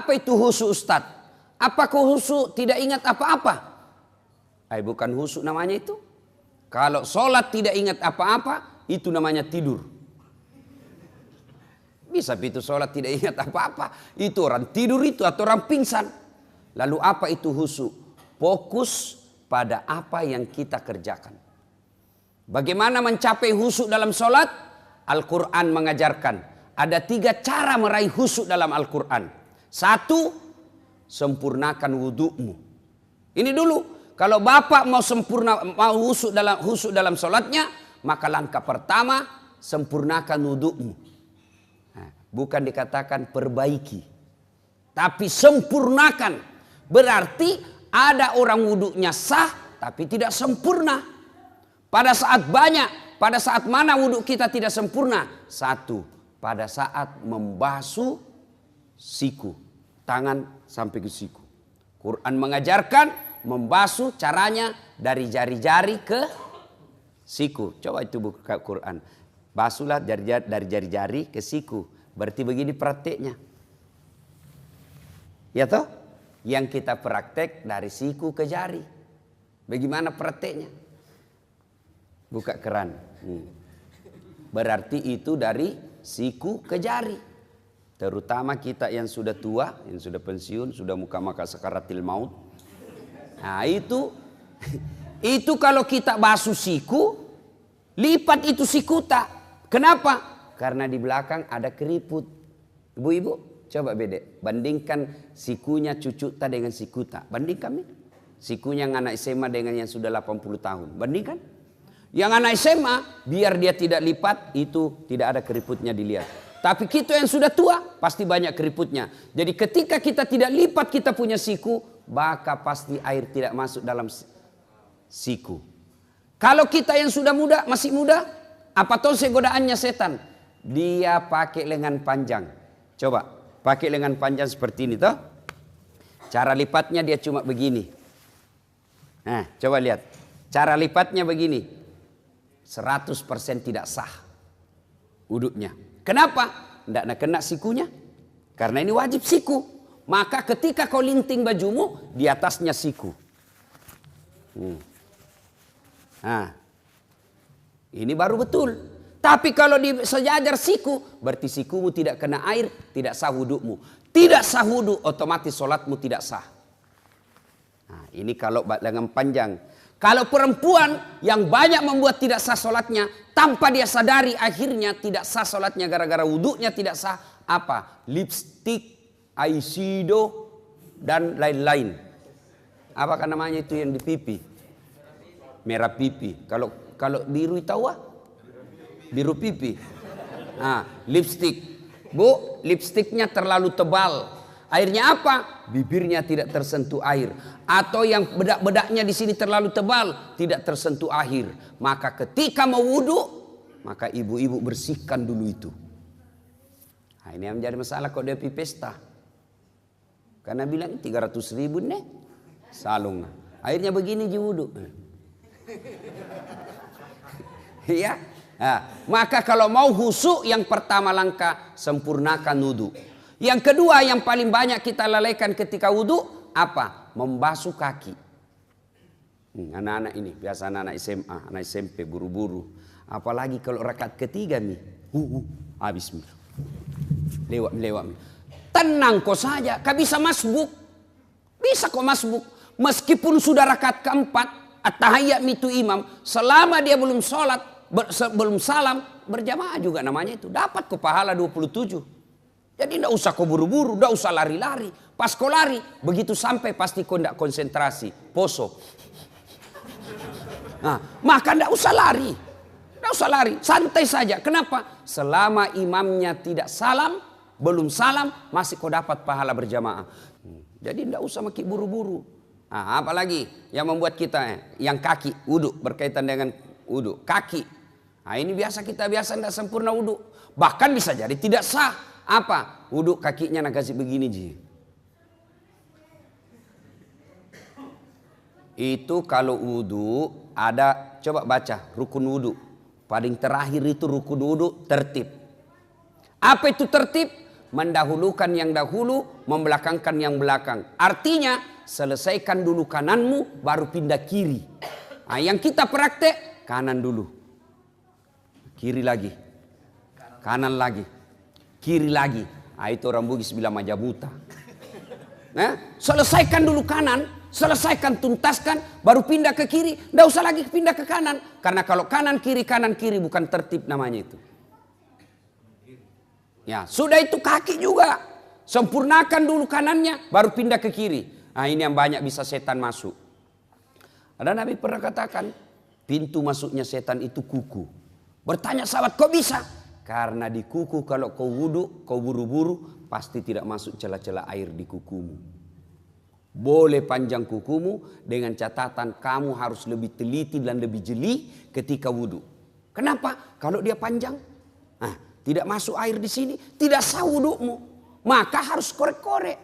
Apa itu khusyuk Ustaz? Apakah khusyuk tidak ingat apa-apa? Bukan khusyuk namanya itu. Kalau sholat tidak ingat apa-apa, itu namanya tidur. Bisa itu sholat tidak ingat apa-apa. Itu orang tidur itu atau orang pingsan. Lalu apa itu khusyuk? Fokus pada apa yang kita kerjakan. Bagaimana mencapai khusyuk dalam sholat? Al-Quran mengajarkan. Ada 3 cara meraih khusyuk dalam Al-Quran. 1, sempurnakan wudhumu. Ini dulu, kalau bapak mau khusyuk dalam sholatnya, maka langkah pertama sempurnakan wudhumu. Nah, bukan dikatakan perbaiki, tapi sempurnakan. Berarti ada orang wudhunya sah, tapi tidak sempurna. Pada saat mana wudhu kita tidak sempurna? 1, pada saat membasuh siku, tangan sampai ke siku. Quran mengajarkan membasuh caranya dari jari-jari ke siku. Coba itu buka Quran. Basuhlah dari jari-jari ke siku. Berarti begini prakteknya. Ya toh? Yang kita praktek dari siku ke jari. Bagaimana prakteknya? Buka keran. Berarti itu dari siku ke jari. Terutama kita yang sudah tua, yang sudah pensiun, sudah muka-maka sakaratil maut. Nah itu kalau kita basuh siku, lipat itu sikuta. Kenapa? Karena di belakang ada keriput. Ibu-ibu, coba bandingkan sikunya cucuta dengan sikuta. Bandingkan nih. Sikunya yang anak SMA dengan yang sudah 80 tahun. Bandingkan. Yang anak SMA, biar dia tidak lipat, itu tidak ada keriputnya dilihat. Tapi kita yang sudah tua, pasti banyak keriputnya. Jadi ketika kita tidak lipat kita punya siku, maka pasti air tidak masuk dalam siku. Kalau kita yang sudah muda, masih muda, apa tahu godaannya setan? Dia pakai lengan panjang. Coba, pakai lengan panjang seperti ini toh. Cara lipatnya dia cuma begini. Nah, coba lihat. Cara lipatnya begini. 100% tidak sah wudhunya. Kenapa? Tidak kena sikunya. Karena ini wajib siku. Maka ketika kau linting bajumu, di atasnya siku. Nah, ini baru betul. Tapi kalau sejajar siku, berarti sikumu tidak kena air, tidak sah wudhumu. Tidak sah wudhu, otomatis sholatmu tidak sah. Nah, ini kalau lengan panjang. Kalau perempuan yang banyak membuat tidak sah sholatnya, tanpa dia sadari akhirnya tidak sah sholatnya gara-gara wudhunya tidak sah. Apa? Lipstick, eyeshadow, dan lain-lain. Apakah namanya itu yang di pipi? Merah pipi. Kalau biru tahu ah? Biru pipi. Nah, lipstick. Bu, lipstiknya terlalu tebal. Akhirnya apa? Bibirnya tidak tersentuh air. Atau yang bedak-bedaknya di sini terlalu tebal, tidak tersentuh air. Maka ketika mau wudhu, maka ibu-ibu bersihkan dulu itu. Nah, ini yang menjadi masalah kalau dia pergi pesta. Karena bilang 300.000 nih salung. Akhirnya begini di wudhu. Iya. Nah, maka kalau mau khusyuk, yang pertama langkah sempurnakan wudhu. Yang kedua yang paling banyak kita lalaikan ketika wudhu, apa? Membasuh kaki. Anak-anak ini, biasa anak-anak SMA, anak SMP, buru-buru. Apalagi kalau rakaat ketiga nih, habis nih. Lewat. Tenang kok saja, kau bisa masbuk. Bisa kok masbuk. Meskipun sudah rakaat keempat, at-tahiyyat itu imam, selama dia belum sholat, belum salam, berjamaah juga namanya itu. Dapat kok pahala 27. Jadi tidak usah kau buru-buru, tidak usah lari-lari. Pas kau lari, begitu sampai pasti kau tidak konsentrasi, poso. Nah, maka tidak usah lari. Tidak usah lari, santai saja. Kenapa? Selama imamnya tidak salam, belum salam, masih kau dapat pahala berjamaah. Jadi tidak usah makin buru-buru. Nah, apalagi yang membuat kita, yang kaki, wudhu, berkaitan dengan wudhu. Kaki. Nah, ini kita biasa tidak sempurna wudhu. Bahkan bisa jadi tidak sah. Apa? Wudhu kakinya nak kasih begini ji. Itu kalau wudhu ada, coba baca rukun wudhu. Paling terakhir itu rukun wudhu tertib. Apa itu tertib? mendahulukan yang dahulu, membelakangkan yang belakang. Artinya selesaikan dulu kananmu, baru pindah kiri. Nah, yang kita praktek kanan dulu, kiri lagi, kanan lagi, kiri lagi. Nah, itu orang Bugis bilang majabuta. Nah, selesaikan dulu kanan, selesaikan, tuntaskan, baru pindah ke kiri. Tidak usah lagi pindah ke kanan. Karena kalau kanan kiri bukan tertib namanya itu. Ya, sudah itu kaki juga. Sempurnakan dulu kanannya, baru pindah ke kiri. Nah, ini yang banyak bisa setan masuk. Ada Nabi pernah katakan, pintu masuknya setan itu kuku. Bertanya sahabat, kok bisa? Karena di kuku kalau kau wudhu, kau buru-buru, pasti tidak masuk celah-celah air di kukumu. Boleh panjang kukumu, dengan catatan kamu harus lebih teliti dan lebih jeli ketika wudhu. Kenapa? Kalau dia panjang, nah, tidak masuk air di sini, tidak sah wudhumu. Maka harus korek-korek.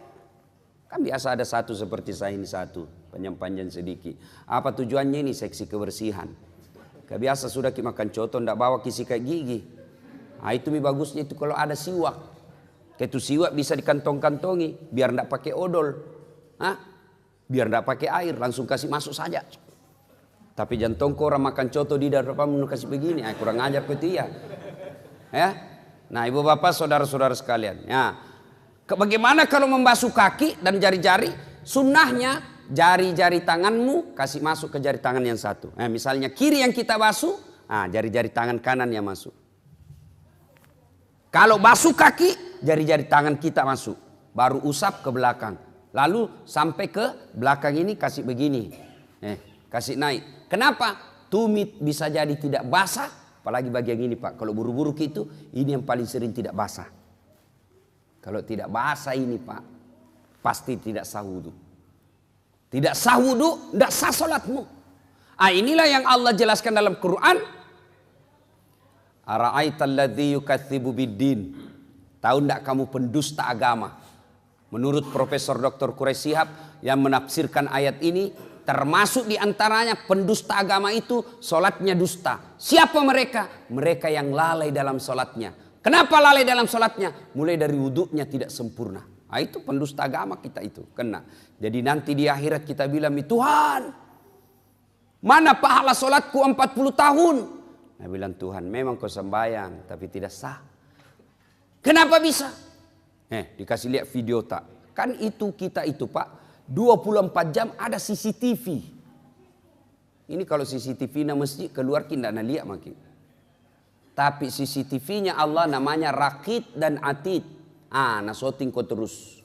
Kan biasa ada satu seperti saya ini satu, panjang-panjang sedikit. Apa tujuannya ini? Seksi kebersihan. Kebiasa sudah makan coto, tidak bawa sikat gigi. Nah, itu bagusnya itu kalau ada siwak. Itu siwak bisa dikantong-kantongi, biar tidak pakai odol. Hah? Biar tidak pakai air, langsung kasih masuk saja. Tapi jantung kau orang makan coto di depan kasih begini, kurang ajar kau itu ya. Ya. Nah, ibu bapak, saudara-saudara sekalian. Ya. Bagaimana kalau membasuh kaki dan jari-jari? Sunnahnya jari-jari tanganmu kasih masuk ke jari tangan yang satu. Nah, misalnya kiri yang kita basuh, nah, jari-jari tangan kanan yang masuk. Kalau basuh kaki, jari-jari tangan kita masuk. Baru usap ke belakang. Lalu sampai ke belakang ini kasih begini. Kasih naik. Kenapa? Tumit bisa jadi tidak basah. Apalagi bagian ini Pak. Kalau buru-buru gitu, ini yang paling sering tidak basah. Kalau tidak basah ini Pak, pasti tidak sah wudu. Tidak sah wudu, tidak sah salatmu. Inilah yang Allah jelaskan dalam Quran. Ara'aital ladzi yukatsibu biddin. Tahu enggak kamu pendusta agama? Menurut Profesor Dr. Quraish Shihab yang menafsirkan ayat ini, termasuk di antaranya pendusta agama itu solatnya dusta. Siapa mereka? Mereka yang lalai dalam solatnya. Kenapa lalai dalam solatnya? Mulai dari wudhunya tidak sempurna. Nah, itu pendusta agama kita itu kena. Jadi nanti di akhirat kita bilang, Tuhan, mana pahala solatku 40 tahun? Nah, bilang Tuhan, memang kau sembahyang tapi tidak sah. Kenapa bisa? Dikasih lihat video tak? Kan itu kita itu Pak, 24 jam ada CCTV. Ini kalau CCTV na masjid keluar kita nak lihat makin. Tapi CCTV-nya Allah namanya Raqib dan Atid. Nah syuting kau terus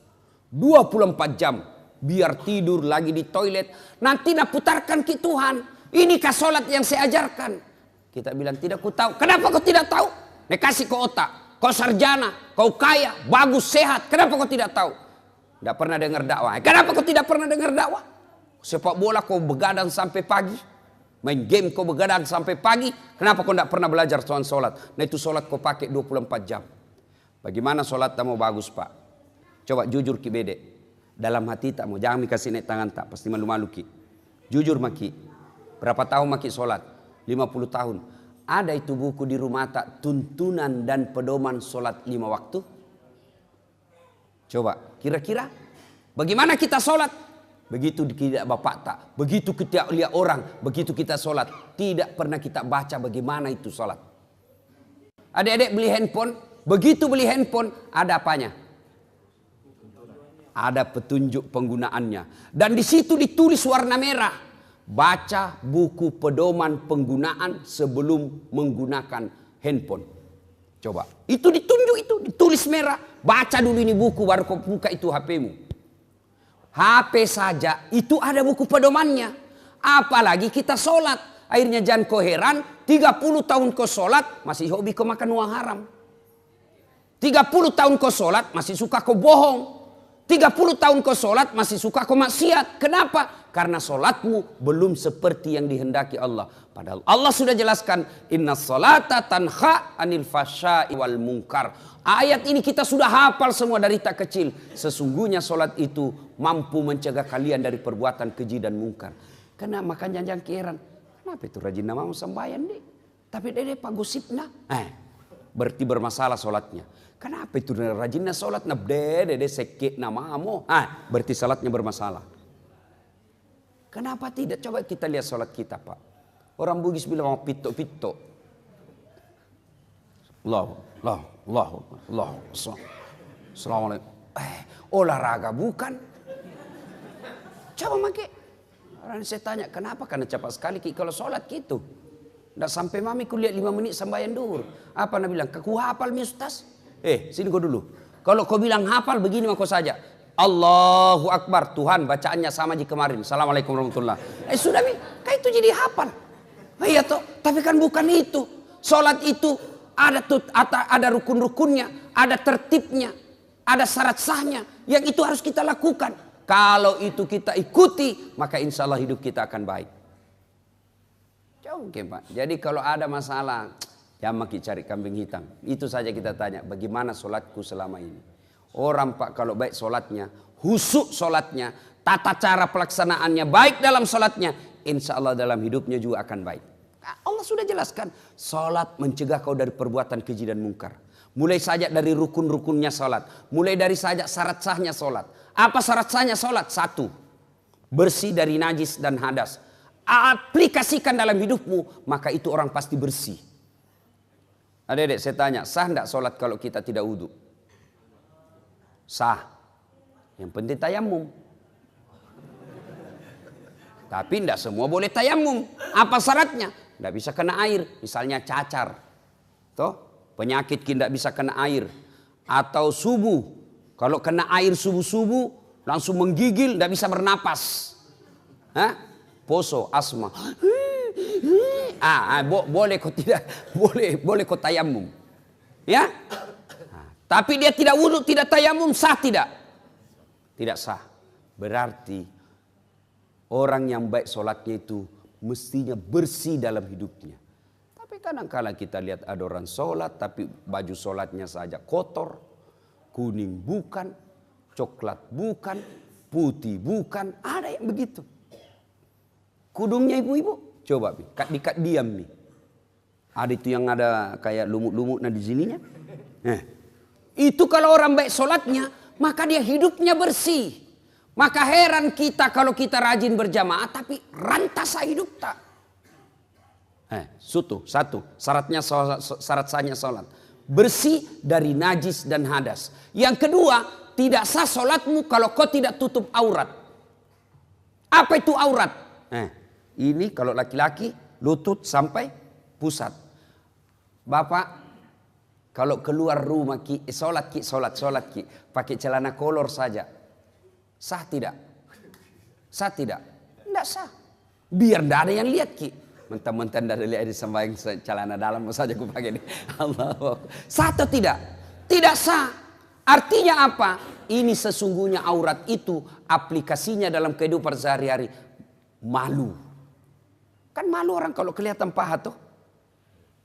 24 jam. Biar tidur lagi di toilet. Nanti nak putarkan ke Tuhan. Inikah solat yang saya ajarkan? Kita bilang tidak ku tahu. Kenapa kau tidak tahu? Nek kasih kau otak. Kau sarjana. Kau kaya. Bagus, sehat. Kenapa kau tidak tahu? Tidak pernah dengar dakwah. Kenapa kau tidak pernah dengar dakwah? Sepak bola kau begadang sampai pagi. Main game kau begadang sampai pagi. Kenapa kau tidak pernah belajar soal solat? Nah itu solat kau pakai 24 jam. Bagaimana solat kamu bagus Pak? Coba jujur ki bede. Dalam hati tak mau. Jangan dikasih naik tangan tak. Pasti malu-malu ki. Jujur maki. Berapa tahun maki solat? 50 tahun. Ada itu buku di rumah tak, tuntunan dan pedoman solat 5 waktu? Coba, kira-kira bagaimana kita solat? Begitu tidak bapak tak, begitu kita lihat orang, begitu kita solat, tidak pernah kita baca bagaimana itu solat. Adik-adik beli handphone, begitu beli handphone, ada apanya? Ada petunjuk penggunaannya. Dan di situ ditulis warna merah. Baca buku pedoman penggunaan sebelum menggunakan handphone. Coba. Itu ditunjuk itu. Ditulis merah. Baca dulu ini buku baru kau buka itu HPmu. HP saja itu ada buku pedomannya. Apalagi kita sholat. Akhirnya jangan kau heran. 30 tahun kau sholat masih hobi kau makan uang haram. 30 tahun kau sholat masih suka kau bohong. 30 tahun kau sholat masih suka kau maksiat. Kenapa? Karena sholatmu belum seperti yang dihendaki Allah. Padahal Allah sudah jelaskan. Inna sholata tanha anil fasya'i wal munkar. Ayat ini kita sudah hafal semua dari tak kecil. Sesungguhnya sholat itu mampu mencegah kalian dari perbuatan keji dan mungkar. Karena makanya jangan keheran. Kenapa itu rajin nama sembahyang deh. Tapi dede pak gosipna. berarti bermasalah sholatnya. Kenapa itu rajinnya sholat nabdede sekit namamo? Berarti sholatnya bermasalah. Kenapa tidak? Coba kita lihat sholat kita, Pak. Orang Bugis bilang pito. Allah. Assalamualaikum. Olahraga bukan? Coba make. Orang saya tanya, kenapa? Karena cepat sekali kalau sholat gitu. Nggak sampai mami kulihat 5 menit sembahyang duhur. Apa nak bilang? Ku hafal mi ustaz? Sini kau dulu. Kalau kau bilang hafal begini mah kau saja. Allahu Akbar. Tuhan bacaannya sama di kemarin. Assalamualaikum warahmatullahi. Sudah mi. Kan itu jadi hafal. Iya toh. Tapi kan bukan itu. Sholat itu ada rukun-rukunnya. Ada tertibnya. Ada syarat sahnya. Yang itu harus kita lakukan. Kalau itu kita ikuti, maka insya Allah hidup kita akan baik. Oke Pak. Jadi kalau ada masalah, jangan cari kambing hitam. Itu saja kita tanya, bagaimana sholatku selama ini. Orang Pak kalau baik sholatnya, husuk sholatnya, tata cara pelaksanaannya baik dalam sholatnya, insya Allah dalam hidupnya juga akan baik. Allah sudah jelaskan, sholat mencegah kau dari perbuatan keji dan mungkar. Mulai saja dari rukun-rukunnya sholat. Mulai dari saja syarat sahnya sholat. Apa syarat sahnya sholat? 1. Bersih dari najis dan hadas. Aplikasikan dalam hidupmu, maka itu orang pasti bersih. Adik-adik saya tanya, sah tidak sholat kalau kita tidak wudhu? Sah. Yang penting tayamum. Tapi tidak semua boleh tayamum. Apa syaratnya? Tidak bisa kena air. Misalnya cacar. Toh? Penyakit tidak bisa kena air. Atau subuh. Kalau kena air subuh-subuh langsung menggigil, tidak bisa bernapas. Poso, asma. Boleh kok tidak, boleh kok tayamum. Ya? Tapi dia tidak wudhu, tidak tayamum, sah tidak? Tidak sah. Berarti orang yang baik sholatnya itu mestinya bersih dalam hidupnya. Tapi kadang-kala kita lihat ada orang sholat tapi baju sholatnya saja kotor, kuning bukan, coklat bukan, putih bukan, ada yang begitu. Kudungnya ibu-ibu, coba dikat diam nih. Ada itu yang ada kayak lumut-lumut di sininya. Itu kalau orang baik sholatnya, maka dia hidupnya bersih. Maka heran kita kalau kita rajin berjamaah, tapi rantasa hidup tak. Satu, syarat sahnya sholat. Bersih dari najis dan hadas. Yang kedua, tidak sah sholatmu kalau kau tidak tutup aurat. Apa itu aurat? Ini kalau laki-laki lutut sampai pusat. Bapak kalau keluar rumah sholat pakai celana kolor saja. Sah tidak? Sah tidak? Tidak sah. Biar tidak ada yang lihat ki. Mentang-mentang tidak ada lihat di sembahyang celana dalam saja aku pakai ini. Allah. Sah atau tidak? Tidak sah. Artinya apa? Ini sesungguhnya aurat itu aplikasinya dalam kehidupan sehari-hari. Malu. Kan malu orang kalau kelihatan paha tuh.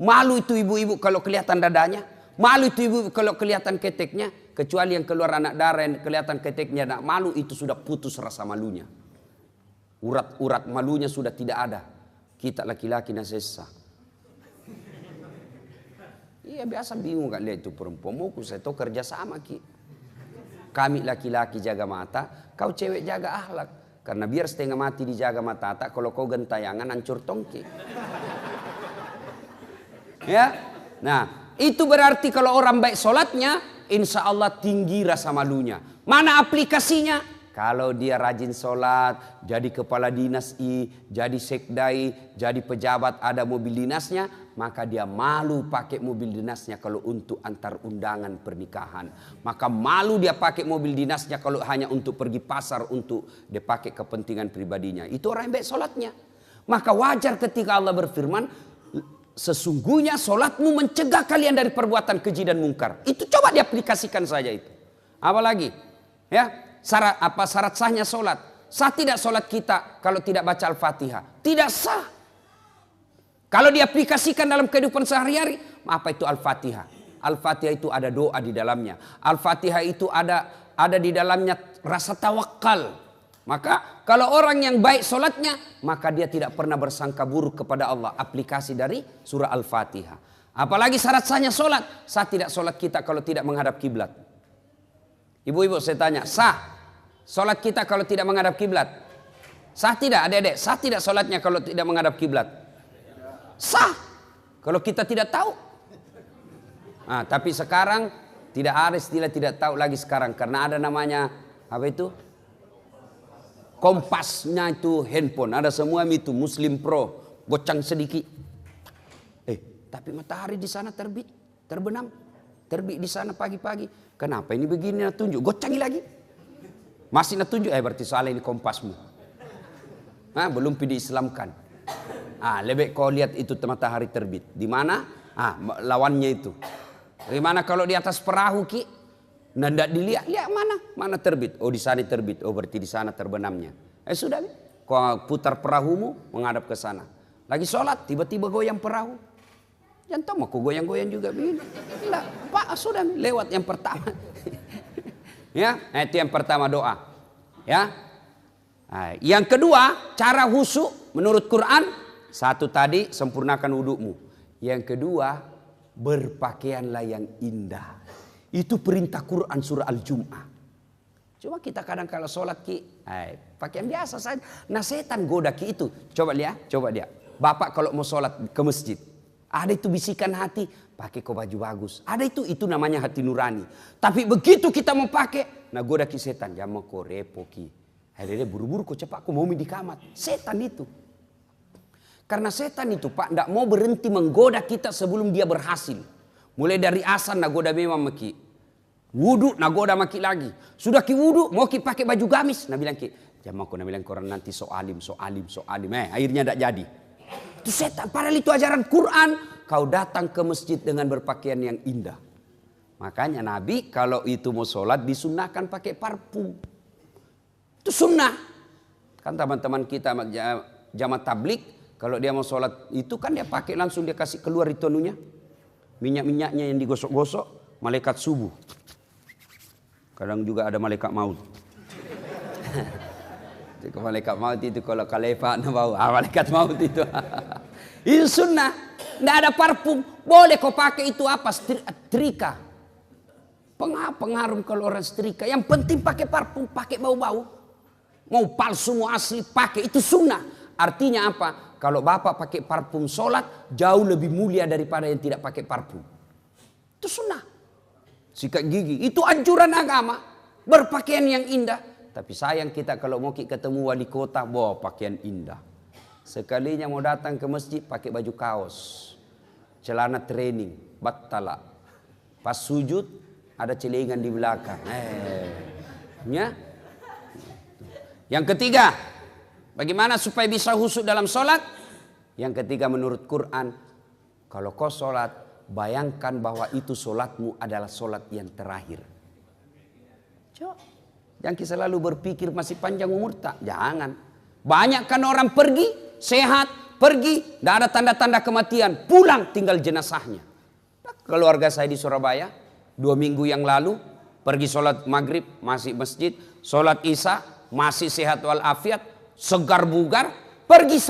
Malu itu ibu-ibu kalau kelihatan dadanya. Malu itu ibu kalau kelihatan keteknya. Kecuali yang keluar anak darah yang kelihatan keteknya. Nah, malu itu sudah putus rasa malunya. Urat-urat malunya sudah tidak ada. Kita laki-laki nasesa. Iya biasa bingung kan lihat itu perempuan. Mau saya tahu kerja sama ki. Kami laki-laki jaga mata. Kau cewek jaga akhlak. Karena biar setengah mati dijaga mata tak, kalau kau gentayangan hancur tongki. Ya, nah itu berarti kalau orang baik sholatnya, insya Allah tinggi rasa malunya. Mana aplikasinya? Kalau dia rajin sholat, jadi kepala dinas jadi sekdai, jadi pejabat ada mobil dinasnya, maka dia malu pakai mobil dinasnya kalau untuk antar undangan pernikahan. Maka malu dia pakai mobil dinasnya kalau hanya untuk pergi pasar untuk dia pakai kepentingan pribadinya. Itu orang yang baik sholatnya. Maka wajar ketika Allah berfirman, sesungguhnya sholatmu mencegah kalian dari perbuatan keji dan mungkar. Itu coba diaplikasikan saja itu. Apalagi? Ya. Syarat sahnya sholat. Sah tidak sholat kita kalau tidak baca Al-Fatihah? Tidak sah. Kalau diaplikasikan dalam kehidupan sehari-hari, apa itu Al-Fatihah? Al-Fatihah itu ada doa di dalamnya. Al-Fatihah itu ada di dalamnya rasa tawakal. Maka kalau orang yang baik sholatnya, maka dia tidak pernah bersangka buruk kepada Allah. Aplikasi dari surah Al-Fatihah. Apalagi syarat sahnya sholat. Sah tidak sholat kita kalau tidak menghadap kiblat? Ibu-ibu saya tanya, sah sholat kita kalau tidak menghadap kiblat? Sah tidak adik-adik? Sah tidak sholatnya kalau tidak menghadap kiblat? Sah. Kalau kita tidak tahu. Nah, tapi sekarang tidak ada istilah tidak tahu lagi sekarang. Karena ada namanya, apa itu? Kompasnya itu handphone. Ada semua itu, Muslim Pro. Gocang sedikit. Tapi matahari di sana terbit, terbenam. Terbit di sana pagi-pagi. Kenapa ini begini nak tunjuk? Gocangi lagi. Masih nak tunjuk, berarti salah ini kompasmu. Belum diislamkan. Lebih kau lihat itu matahari terbit. Di mana? Lawannya itu. Bagaimana kalau di atas perahu ki? Nah, tidak dilihat, lihat mana terbit? Oh, di sana terbit. Oh, berarti di sana terbenamnya. Sudah, kau putar perahumu menghadap ke sana. Lagi sholat, tiba-tiba goyang perahu. Jangan tahu, aku goyang-goyang juga begini. Enggak, Pak, sudah lewat yang pertama. Ya, itu yang pertama doa. Ya. Yang kedua, cara khusyuk menurut Quran. Satu tadi, sempurnakan wudukmu. Yang kedua, berpakaianlah yang indah. Itu perintah Quran surah Al-Jum'ah. Cuma kita kadang kalau sholat ki, pakaian biasa saja. Nah setan goda ki itu. Coba lihat. Bapak kalau mau sholat ke masjid. Ada itu bisikan hati, pakai kau baju bagus. Ada itu namanya hati nurani. Tapi begitu kita mau pakai, nah goda ki setan. Jangan kau repo ki. Akhirnya buru-buru kau cepat, kau mau di kamar. Setan itu. Karena setan itu Pak, tidak mau berhenti menggoda kita sebelum dia berhasil. Mulai dari asan nagoda memang maki. Wudu nagoda maki lagi. Sudah ki wudu mau ki pakai baju gamis. Nah bilang ki, jangan aku bilang korang nanti so alim. Akhirnya tidak jadi. Itu setan. Padahal itu ajaran Quran. Kau datang ke masjid dengan berpakaian yang indah. Makanya Nabi kalau itu mau sholat disunnahkan pakai parfum. Itu sunnah. Kan teman-teman kita jamaah tablik. Kalau dia mau sholat itu kan dia pakai langsung dia kasih keluar itu anunya. Minyak-minyaknya yang digosok-gosok, malaikat subuh. Kadang juga ada malaikat maut. Malaikat maut itu kalau kalefa bau, malaikat maut itu. Itu sunnah. Tidak ada parfum. Boleh kau pakai itu apa? Setrika. Pengaruh kalau orang setrika. Yang penting pakai parfum, pakai bau-bau. Mau palsu, mau asli, pakai. Itu sunnah. Artinya apa? Kalau bapak pakai parfum sholat, jauh lebih mulia daripada yang tidak pakai parfum. Itu sunnah. Sikat gigi, itu anjuran agama. Berpakaian yang indah. Tapi sayang kita kalau mau ketemu wali kota, bawa pakaian indah. Sekalinya mau datang ke masjid, pakai baju kaos. Celana training, battala. Pas sujud, ada celengan di belakang. Ya. Yang ketiga, bagaimana supaya bisa khusyuk dalam sholat? Yang ketiga menurut Quran, kalau kau sholat, bayangkan bahwa itu sholatmu adalah sholat yang terakhir. Jangan kita selalu berpikir masih panjang umur tak? Jangan. Banyak kan orang pergi, sehat, pergi, tidak ada tanda-tanda kematian, pulang tinggal jenazahnya. Keluarga saya di Surabaya, 2 minggu yang lalu, pergi sholat maghrib, masih masjid, sholat isya, masih sehat walafiat, segar bugar, pergi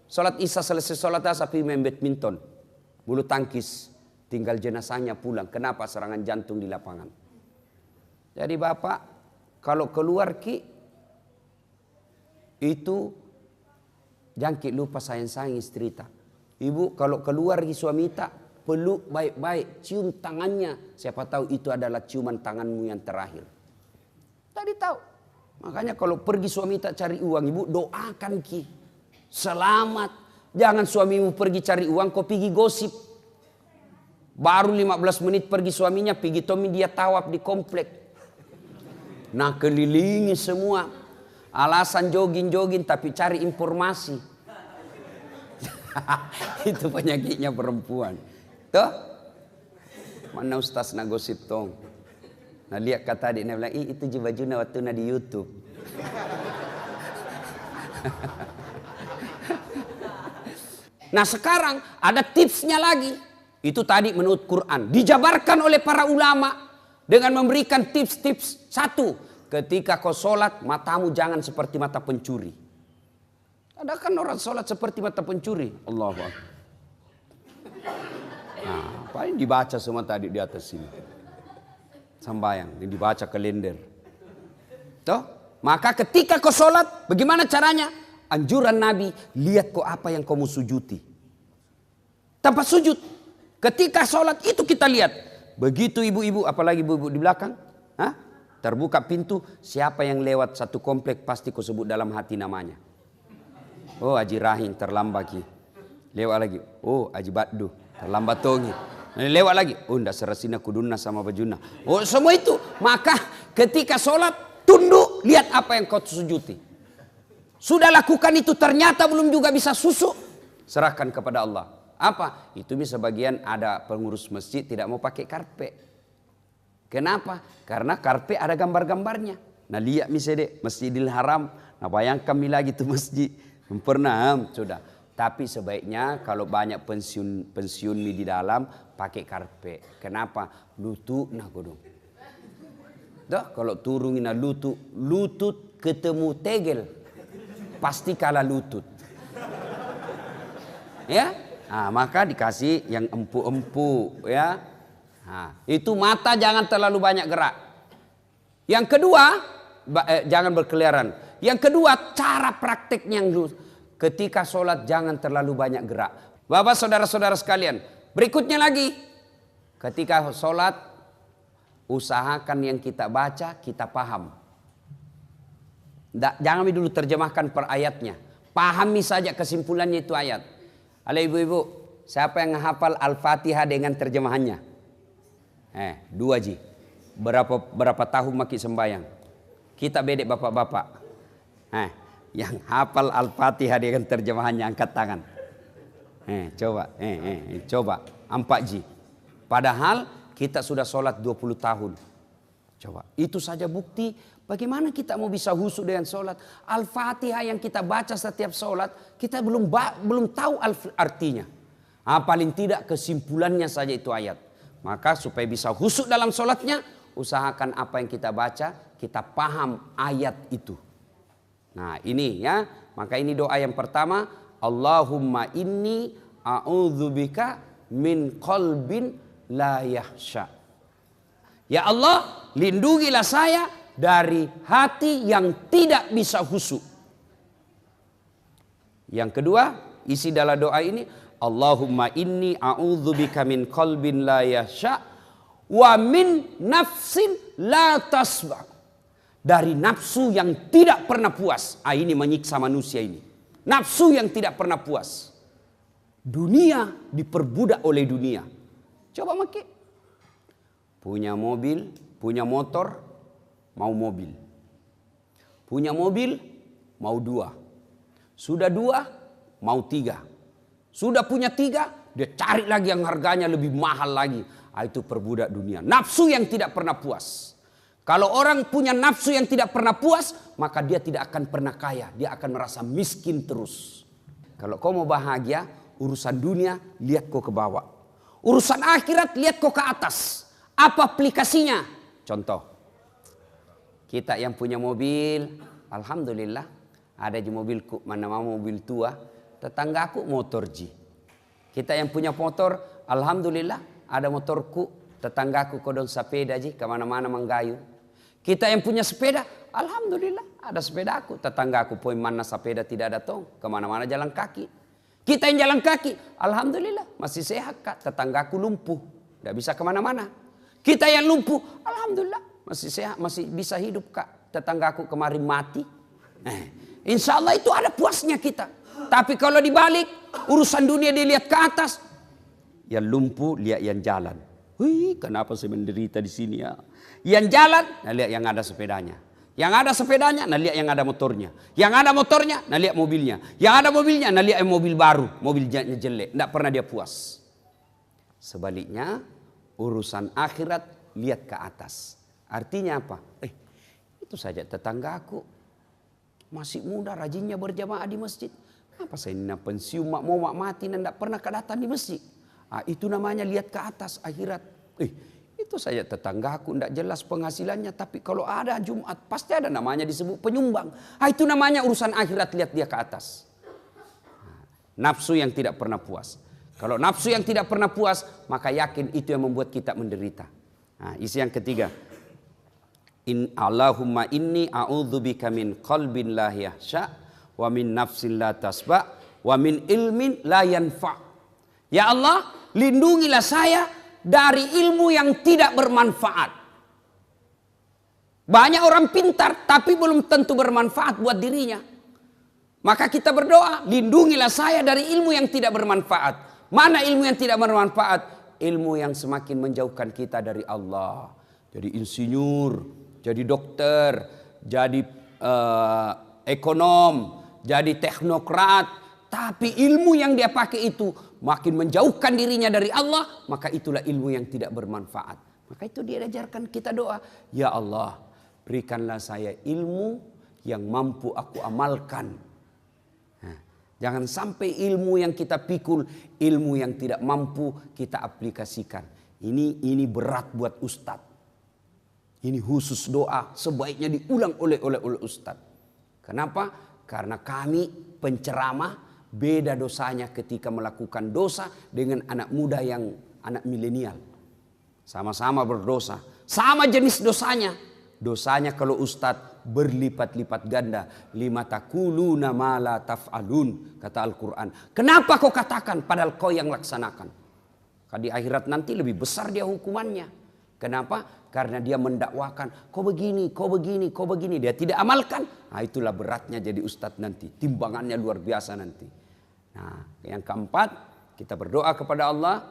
sholat isya selesai sholat asar pergi main badminton, bulu tangkis, tinggal jenazahnya pulang. Kenapa? Serangan jantung di lapangan. Jadi bapak kalau keluar ki itu jangan lupa sayang-sayang istri tak. Ibu kalau keluar ki suami tak peluk baik-baik, cium tangannya. Siapa tahu itu adalah ciuman tanganmu yang terakhir. Tadi tahu. Makanya kalau pergi suami tak cari uang, ibu doakan ki. Selamat. Jangan suamimu pergi cari uang, kau pergi gosip. Baru 15 menit pergi suaminya, pergi Tommy dia tawaf di komplek. Nah kelilingi semua. Alasan jogging-jogging tapi cari informasi. Itu penyakitnya perempuan. Tuh. Mana ustaz na gosip tong. Nah lihat kata adik, dia bilang, itu baju waktu na di YouTube. Nah sekarang ada tipsnya lagi. Itu tadi menurut Quran. Dijabarkan oleh para ulama dengan memberikan tips-tips. Satu, ketika kau sholat matamu jangan seperti mata pencuri. Ada kan orang sholat seperti mata pencuri. Allahu Akbar. Nah, apa yang dibaca semua tadi di atas sini? Sembayang, yang dibaca kalender. Toh? Maka ketika kau sholat, bagaimana caranya? Anjuran Nabi, lihat kau apa yang kau mau sujuti. Tanpa sujud. Ketika sholat itu kita lihat. Begitu ibu-ibu, apalagi ibu-ibu di belakang. Hah? Terbuka pintu, siapa yang lewat satu komplek pasti kau sebut dalam hati namanya. Oh Haji Rahim terlambat ki. Lewat lagi. Oh Haji Baddu terlambat tongi. Lewat lagi. Oh ndak serasina kuduna sama bajuna. Oh semua itu. Maka ketika sholat tunduk lihat apa yang kau sujuti. Sudah lakukan itu ternyata belum juga bisa susuk. Serahkan kepada Allah. Apa? Itu bisa bagian ada pengurus masjid tidak mau pakai karpet. Kenapa? Karena karpet ada gambar-gambarnya. Nah lihat misalnya Masjidil Haram. Nah bayangkan lagi itu masjid. Pernah sudah. Tapi sebaiknya kalau banyak pensiun di dalam pakai karpet. Kenapa? Lutut nah kodong. Dah kalau turun na lutut ketemu tegel pasti kalah lutut. Ya? Nah, maka dikasih yang empuk-empuk ya. Nah, itu mata jangan terlalu banyak gerak. Yang kedua, jangan berkeliaran. Yang kedua, cara prakteknya yang dulu. Ketika sholat jangan terlalu banyak gerak. Bapak saudara-saudara sekalian, berikutnya lagi. Ketika sholat, usahakan yang kita baca, kita paham. Jangan dulu terjemahkan per ayatnya. Pahami saja kesimpulannya itu ayat. Halo ibu-ibu, siapa yang menghafal Al-Fatihah dengan terjemahannya? 2 ji. Berapa tahun maki sembayang? Kita bedek bapak-bapak. Yang hafal Al-Fatihah dengan terjemahannya angkat tangan. Coba 4 ji. Padahal kita sudah sholat 20 tahun. Coba itu saja bukti bagaimana kita mau bisa khusyuk dengan sholat. Al-Fatihah yang kita baca setiap sholat kita belum tahu artinya. Paling tidak kesimpulannya saja itu ayat. Maka supaya bisa khusyuk dalam sholatnya, usahakan apa yang kita baca kita paham ayat itu. Nah ini ya, maka ini doa yang pertama. Allahumma inni a'udzubika min qalbin la yahsya. Ya Allah, lindungilah saya dari hati yang tidak bisa khusyuk. Yang kedua, isi dalam doa ini, Allahumma inni a'udzubika min qalbin la yahsya wa min nafsin la tasba. Dari nafsu yang tidak pernah puas. Ini menyiksa manusia ini. Nafsu yang tidak pernah puas. Dunia diperbudak oleh dunia. Coba maki. Punya mobil, punya motor, mau mobil. Punya mobil, mau 2. Sudah 2, mau 3. Sudah punya 3, dia cari lagi yang harganya lebih mahal lagi. Itu perbudak dunia. Nafsu yang tidak pernah puas. Kalau orang punya nafsu yang tidak pernah puas, maka dia tidak akan pernah kaya. Dia akan merasa miskin terus. Kalau kau mau bahagia, urusan dunia, lihat kau ke bawah. Urusan akhirat, lihat kau ke atas. Apa aplikasinya? Contoh. Kita yang punya mobil, alhamdulillah. Ada di mobilku, mana mau mobil tua. Tetanggaku motor ji. Kita yang punya motor, alhamdulillah. Ada motorku, tetanggaku kodong sepeda ji. Kemana-mana menggayu. Kita yang punya sepeda, alhamdulillah ada sepeda aku. Tetanggaku poin mana sepeda tidak ada tong. Kemana-mana jalan kaki. Kita yang jalan kaki, alhamdulillah masih sehat kak. Tetanggaku lumpuh, tidak bisa kemana-mana. Kita yang lumpuh, alhamdulillah masih sehat, masih bisa hidup kak. Tetanggaku kemarin mati. Insya Allah itu ada puasnya kita. Tapi kalau dibalik, urusan dunia dilihat ke atas. Yang lumpuh lihat yang jalan. Wih, kenapa saya menderita di sini ya? Yang jalan, nah lihat yang ada sepedanya. Yang ada sepedanya, nah lihat yang ada motornya. Yang ada motornya, nah lihat mobilnya. Yang ada mobilnya, nah lihat mobil baru. Mobilnya jelek, tidak pernah dia puas. Sebaliknya, urusan akhirat lihat ke atas. Artinya apa? Itu saja tetanggaku. Masih muda, rajinnya berjamaah di masjid. Apa saya ini pensiun, mau mati dan tidak pernah kedatang di masjid. Itu namanya lihat ke atas akhirat. Itu saja tetanggaku tidak jelas penghasilannya. Tapi kalau ada Jumat pasti ada namanya disebut penyumbang. Itu namanya urusan akhirat, lihat dia ke atas. Nafsu yang tidak pernah puas. Kalau nafsu yang tidak pernah puas, maka yakin itu yang membuat kita menderita. Nah, isi yang ketiga. Allahumma inni a'udzubika min qalbin la yahsha wa min nafsin la tasba wa min ilmin la yanfa. Ya Allah, lindungilah saya dari ilmu yang tidak bermanfaat. Banyak orang pintar tapi belum tentu bermanfaat buat dirinya. Maka kita berdoa, lindungilah saya dari ilmu yang tidak bermanfaat. Mana ilmu yang tidak bermanfaat? Ilmu yang semakin menjauhkan kita dari Allah. Jadi insinyur, jadi dokter, jadi ekonom, jadi teknokrat. Tapi ilmu yang dia pakai itu makin menjauhkan dirinya dari Allah, maka itulah ilmu yang tidak bermanfaat. Maka itu dia ajarkan kita doa. Ya Allah, berikanlah saya ilmu yang mampu aku amalkan. Nah, jangan sampai ilmu yang kita pikul, ilmu yang tidak mampu kita aplikasikan. Ini berat buat ustadz. Ini khusus doa sebaiknya diulang oleh ustadz. Kenapa? Karena kami penceramah beda dosanya ketika melakukan dosa dengan anak muda yang anak milenial. Sama-sama berdosa, sama jenis dosanya. Dosanya kalau ustadz berlipat-lipat ganda. Lima takuluna ma la taf'alun, kata Al-Quran. Kenapa kau katakan padahal kau yang laksanakan? Karena di akhirat nanti lebih besar dia hukumannya. Kenapa? Karena dia mendakwakan, kau begini, kau begini, kau begini. Dia tidak amalkan. Nah, itulah beratnya jadi ustadz nanti. Timbangannya luar biasa nanti. Nah, yang keempat, kita berdoa kepada Allah.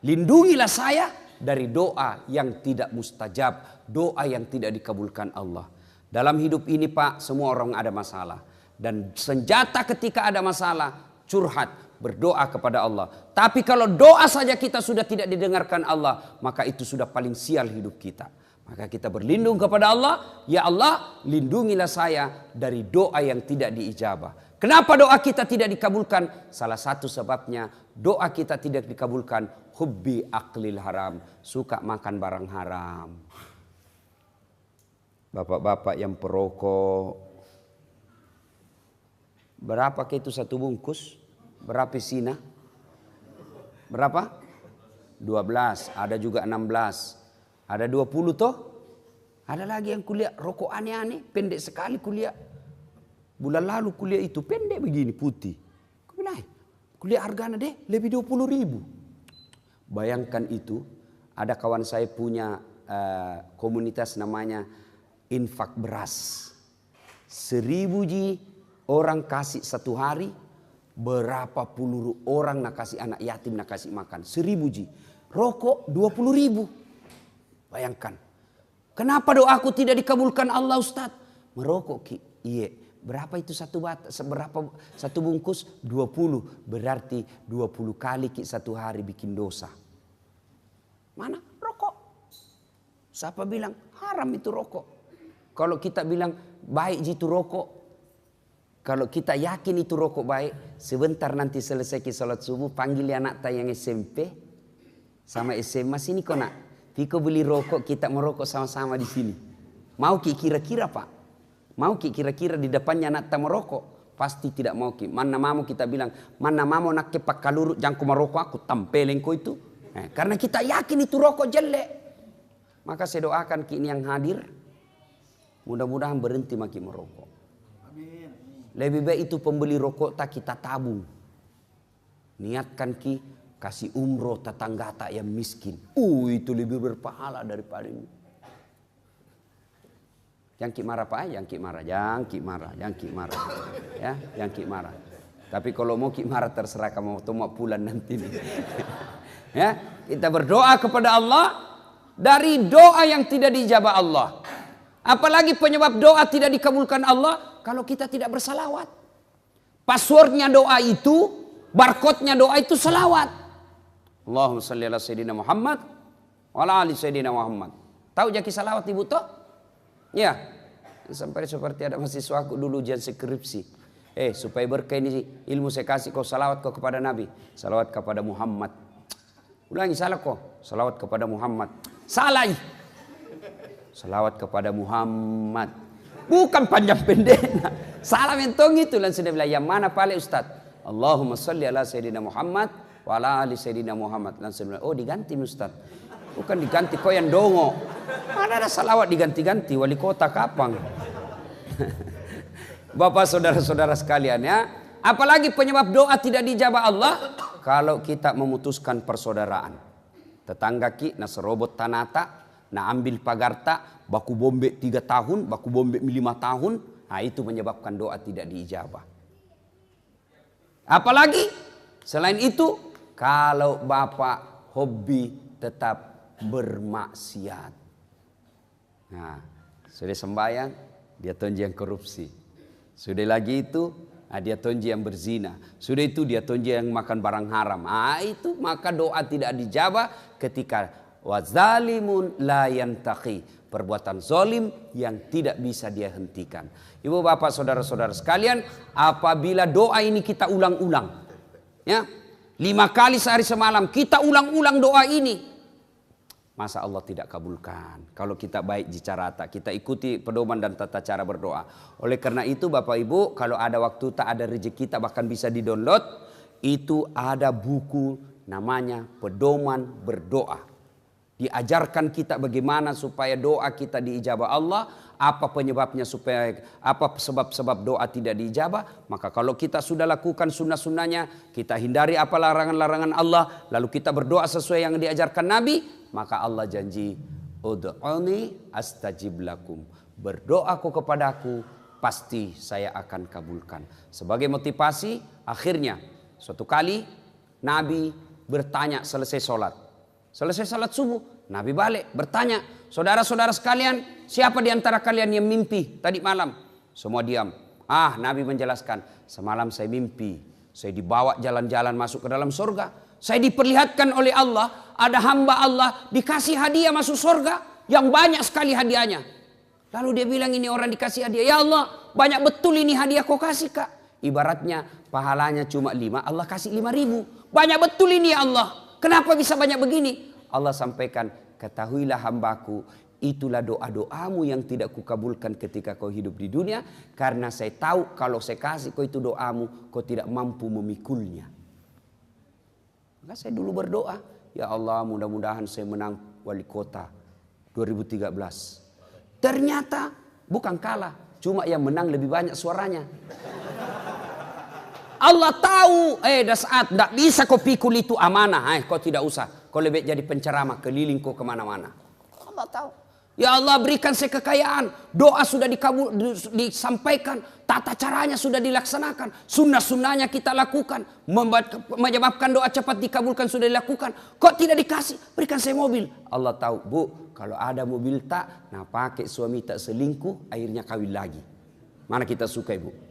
Lindungilah saya dari doa yang tidak mustajab. Doa yang tidak dikabulkan Allah. Dalam hidup ini Pak, semua orang ada masalah. Dan senjata ketika ada masalah, curhat. Berdoa kepada Allah. Tapi kalau doa saja kita sudah tidak didengarkan Allah, maka itu sudah paling sial hidup kita. Maka kita berlindung kepada Allah. Ya Allah, lindungilah saya dari doa yang tidak diijabah. Kenapa doa kita tidak dikabulkan? Salah satu sebabnya doa kita tidak dikabulkan, hubbi aklil haram, suka makan barang haram. Bapak-bapak yang perokok, berapa itu satu bungkus? Berapa sina? Berapa? 12, ada juga 16. Ada 20 toh? Ada lagi yang kuliah rokok aneh-aneh, pendek sekali kuliah. Bulan lalu kuliah itu pendek begini, putih. Kuliah harganya deh lebih 20.000. Bayangkan itu, ada kawan saya punya komunitas namanya infak beras. 1000 ji orang kasih satu hari. Berapa puluh orang nak kasih anak yatim nak kasih makan. 1000 ji. Rokok 20.000. Bayangkan. Kenapa doaku tidak dikabulkan Allah Ustaz? Merokok Ki. Iya. Berapa itu satu bungkus? 20. Berarti 20 kali Ki satu hari bikin dosa. Mana? Rokok. Siapa bilang haram itu rokok? Kalau kita bilang baik ji itu rokok. Kalau kita yakin itu rokok baik, sebentar nanti selesai ke salat subuh, panggil anak yang SMP sama SMA sini kok nak. Piko beli rokok, kita merokok sama-sama di sini. Mau Ki kira-kira Pak? Mau Ki kira-kira di depannya anak merokok? Pasti tidak mau Ki. Mana mau kita bilang, mana mau nak ke pak kaluru, jangan merokok aku tampelin kau itu. Nah, karena kita yakin itu rokok jelek. Maka saya doakan Ki ini yang hadir, mudah-mudahan berhenti maki merokok. Lebih baik itu pembeli rokok tak kita tabung. Niatkan Ki kasih umroh tetangga tak yang miskin. Itu lebih berpahala daripada ini. Jangan Ki marah Pak, jangan Ki marah, jangan Ki marah, jangan Ki marah. Ya, jangan Ki marah. Tapi kalau mau Ki marah terserah kamu mau pulang nanti nih. Ya, kita berdoa kepada Allah dari doa yang tidak dijabah Allah. Apalagi penyebab doa tidak dikabulkan Allah kalau kita tidak bersalawat. Passwordnya doa itu, barcode-nya doa itu salawat. Allahumma salli ala sayyidina Muhammad wa ala ali sayyidina Muhammad. Tahu jaki salawat Ibu toh? Ya. Sampai seperti ada mahasiswa aku dulu ujian skripsi. Supaya berkah ini ilmu saya kasih kau salawat kau kepada Nabi. Salawat kepada Muhammad. Ulangi salah kau. Salawat kepada Muhammad. Salah. Salawat kepada Muhammad. Bukan panjang pendek. Salah mentong itu. Langsung dia bilang, yang mana paling Ustaz? Allahumma salli ala Sayyidina Muhammad wa ala ali sayyidina Muhammad. Langsung bilang, oh diganti Ustaz. Bukan diganti kau yang dongo. Mana ada salawat diganti-ganti, wali kota kapang. Bapak saudara-saudara sekalian ya. Apalagi penyebab doa tidak dijabah Allah. Kalau kita memutuskan persaudaraan. Tetangga ki na serobot tanata, na ambil pagarta, baku bombe 3 tahun, baku bombe 5 tahun. Nah itu menyebabkan doa tidak diijabah. Apalagi selain itu, kalau bapak hobi tetap bermaksiat. Nah, sudah sembahyang, dia tonji yang korupsi. Sudah lagi itu, dia tonji yang berzina. Sudah itu dia tonji yang makan barang haram. Itu maka doa tidak dijabah ketika wazalimun la yantaqi. Perbuatan zalim yang tidak bisa dia hentikan. Ibu bapak saudara-saudara sekalian, apabila doa ini kita ulang-ulang, ya 5 kali sehari semalam kita ulang-ulang doa ini, masa Allah tidak kabulkan. Kalau kita baik jicarata, kita ikuti pedoman dan tata cara berdoa. Oleh karena itu Bapak Ibu, kalau ada waktu tak ada rezeki kita bahkan bisa di-download, itu ada buku namanya Pedoman Berdoa. Diajarkan kita bagaimana supaya doa kita diijabah Allah, apa penyebabnya supaya, apa sebab-sebab doa tidak diijabah. Maka kalau kita sudah lakukan sunnah-sunnahnya, kita hindari apa larangan-larangan Allah, lalu kita berdoa sesuai yang diajarkan Nabi, maka Allah janji, ud'uni astajib lakum. Berdoaku kepadaku, pasti saya akan kabulkan. Sebagai motivasi, akhirnya suatu kali Nabi bertanya selesai sholat. Selesai salat subuh, Nabi balik bertanya, saudara-saudara sekalian, siapa di antara kalian yang mimpi tadi malam? Semua diam. Nabi menjelaskan, semalam saya mimpi, saya dibawa jalan-jalan masuk ke dalam surga. Saya diperlihatkan oleh Allah, ada hamba Allah dikasih hadiah masuk surga yang banyak sekali hadiahnya. Lalu dia bilang, ini orang dikasih hadiah, ya Allah, banyak betul ini hadiah kau kasih Kak. Ibaratnya pahalanya cuma 5, Allah kasih 5.000. Banyak betul ini ya Allah. Kenapa bisa banyak begini? Allah sampaikan, ketahuilah hambaku, itulah doa-doamu yang tidak kukabulkan ketika kau hidup di dunia. Karena saya tahu kalau saya kasih kau itu doamu, kau tidak mampu memikulnya. Maka saya dulu berdoa, ya Allah mudah-mudahan saya menang wali kota 2013. Ternyata bukan kalah, cuma yang menang lebih banyak suaranya. Allah tahu, dah saat tidak bisa kau pikul itu amanah, kau tidak usah. Kau lebih jadi penceramah, keliling kau kemana-mana. Allah tahu. Ya Allah berikan saya kekayaan. Doa sudah disampaikan. Tata caranya sudah dilaksanakan. Sunnah-sunnahnya kita lakukan. Menyebabkan doa cepat dikabulkan sudah dilakukan. Kok tidak dikasih? Berikan saya mobil. Allah tahu, Bu, kalau ada mobil tak, nah pakai suami tak selingkuh, akhirnya kawin lagi. Mana kita suka Ibu?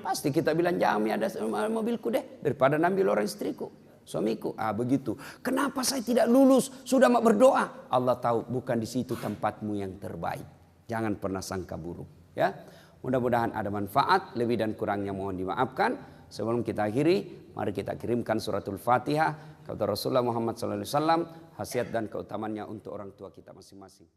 Pasti kita bilang, jami ada mobilku deh, daripada ambil orang istriku, suamiku. Begitu. Kenapa saya tidak lulus? Sudah mau berdoa. Allah tahu bukan di situ tempatmu yang terbaik. Jangan pernah sangka buruk. Ya, mudah-mudahan ada manfaat. Lebih dan kurangnya mohon dimaafkan. Sebelum kita akhiri, mari kita kirimkan suratul Fatihah kepada Rasulullah Muhammad SAW. Khasiat dan keutamanya untuk orang tua kita masing-masing.